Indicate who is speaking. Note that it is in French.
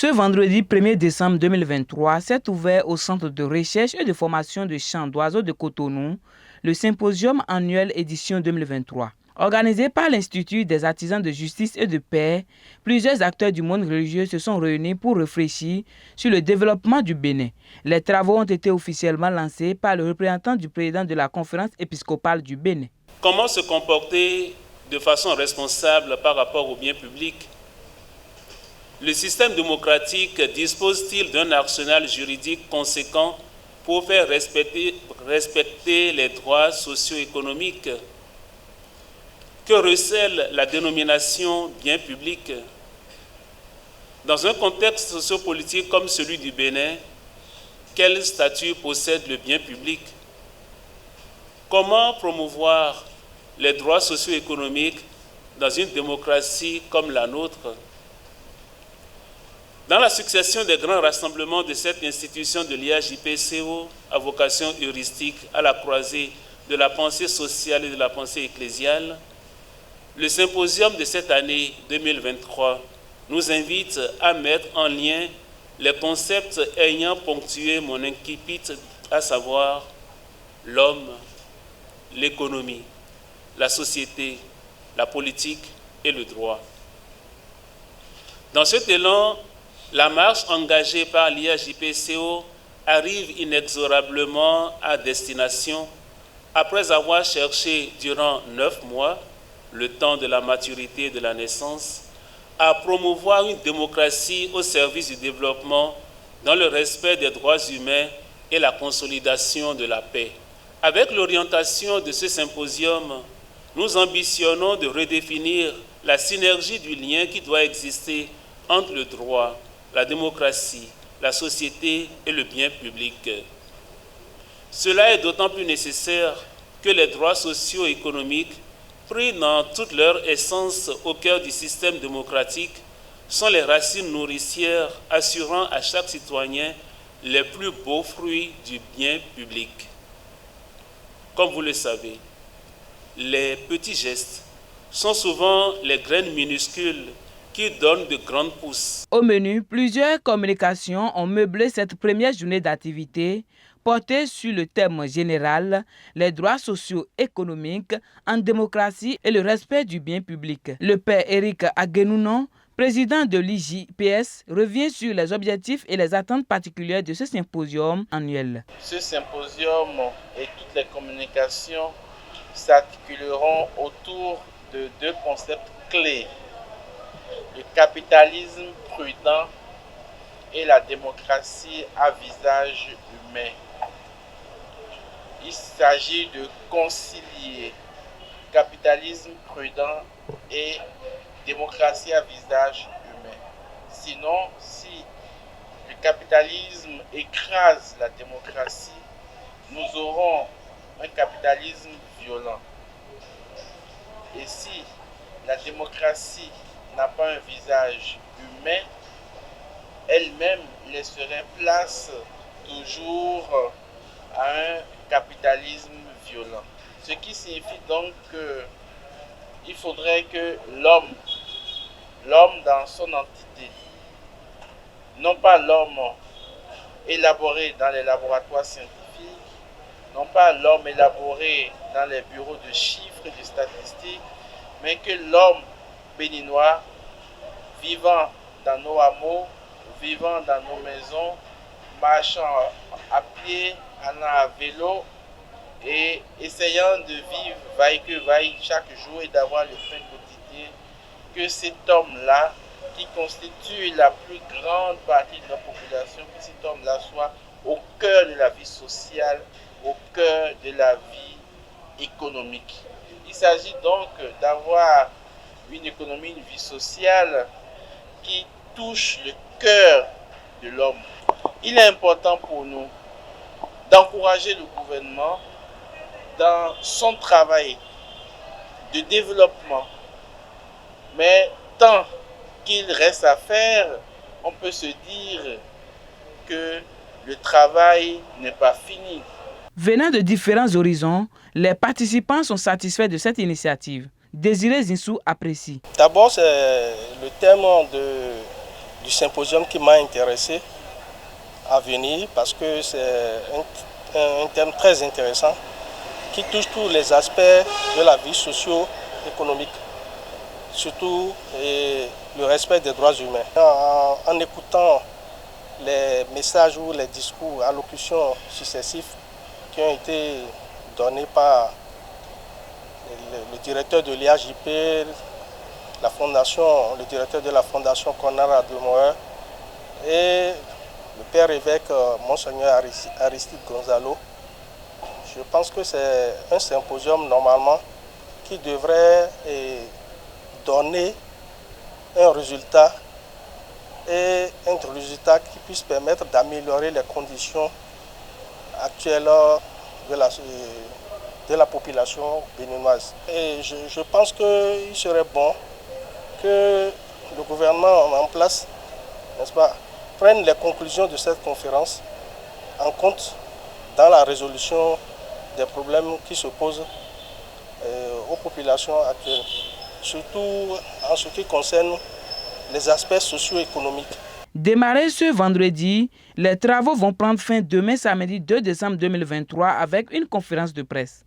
Speaker 1: Ce vendredi 1er décembre 2023 s'est ouvert au Centre de recherche et de formation de chants d'oiseaux de Cotonou le symposium annuel édition 2023. Organisé par l'Institut des artisans de justice et de paix, plusieurs acteurs du monde religieux se sont réunis pour réfléchir sur le développement du Bénin. Les travaux ont été officiellement lancés par le représentant du président de la conférence épiscopale du Bénin.
Speaker 2: Comment se comporter de façon responsable par rapport au bien public? Le système démocratique dispose-t-il d'un arsenal juridique conséquent pour faire respecter les droits socio-économiques? Que recèle la dénomination bien public? Dans un contexte sociopolitique comme celui du Bénin, quel statut possède le bien public? Comment promouvoir les droits socio-économiques dans une démocratie comme la nôtre? Dans la succession des grands rassemblements de cette institution de l'IAJPCO à vocation heuristique à la croisée de la pensée sociale et de la pensée ecclésiale, le symposium de cette année 2023 nous invite à mettre en lien les concepts ayant ponctué mon incipit, à savoir l'homme, l'économie, la société, la politique et le droit. Dans cet élan, la marche engagée par l'IAJPCO arrive inexorablement à destination après avoir cherché durant 9 mois, le temps de la maturité et de la naissance, à promouvoir une démocratie au service du développement dans le respect des droits humains et la consolidation de la paix. Avec l'orientation de ce symposium, nous ambitionnons de redéfinir la synergie du lien qui doit exister entre le droit, la démocratie, la société et le bien public. Cela est d'autant plus nécessaire que les droits socio-économiques, pris dans toute leur essence au cœur du système démocratique, sont les racines nourricières assurant à chaque citoyen les plus beaux fruits du bien public. Comme vous le savez, les petits gestes sont souvent les graines minuscules qui donnent de grandes pousses.
Speaker 1: Au menu, plusieurs communications ont meublé cette première journée d'activité portée sur le thème général « Les droits socio-économiques en démocratie et le respect du bien public ». Le père Éric Aguenounon, président de l'IJPS, revient sur les objectifs et les attentes particulières de ce symposium annuel.
Speaker 3: Ce symposium et toutes les communications s'articuleront autour de deux concepts clés: le capitalisme prudent et la démocratie à visage humain. Il s'agit de concilier capitalisme prudent et démocratie à visage humain. Sinon, si le capitalisme écrase la démocratie, nous aurons un capitalisme violent. Et si la démocratie n'a pas un visage humain, elle-même laisserait place toujours à un capitalisme violent. Ce qui signifie donc qu'il faudrait que l'homme dans son entité, non pas l'homme élaboré dans les laboratoires scientifiques, non pas l'homme élaboré dans les bureaux de chiffres et de statistiques, mais que l'homme béninois, vivant dans nos hameaux, vivant dans nos maisons, marchant à pied, allant à vélo et essayant de vivre vaille que vaille chaque jour et d'avoir le pain quotidien, que cet homme-là, qui constitue la plus grande partie de notre population, que cet homme-là soit au cœur de la vie sociale, au cœur de la vie économique. Il s'agit donc d'avoir une économie, une vie sociale qui touche le cœur de l'homme. Il est important pour nous d'encourager le gouvernement dans son travail de développement. Mais tant qu'il reste à faire, on peut se dire que le travail n'est pas fini.
Speaker 1: Venant de différents horizons, les participants sont satisfaits de cette initiative. Désiré Zinsou apprécie.
Speaker 4: D'abord, c'est le thème de du symposium qui m'a intéressé à venir parce que c'est un thème très intéressant qui touche tous les aspects de la vie socio-économique, surtout le respect des droits humains. En écoutant les messages ou les discours, allocutions successifs qui ont été donnés par le directeur de l'IAJP, le directeur de la fondation Konrad Adenauer et le père évêque Monseigneur Aristide Gonzalo. Je pense que c'est un symposium normalement qui devrait donner un résultat qui puisse permettre d'améliorer les conditions actuelles de la population béninoise. Et je pense qu'il serait bon que le gouvernement en place, n'est-ce pas, prenne les conclusions de cette conférence en compte dans la résolution des problèmes qui se posent aux populations actuelles, surtout en ce qui concerne les aspects socio-économiques.
Speaker 1: Démarrés ce vendredi, les travaux vont prendre fin demain samedi 2 décembre 2023 avec une conférence de presse.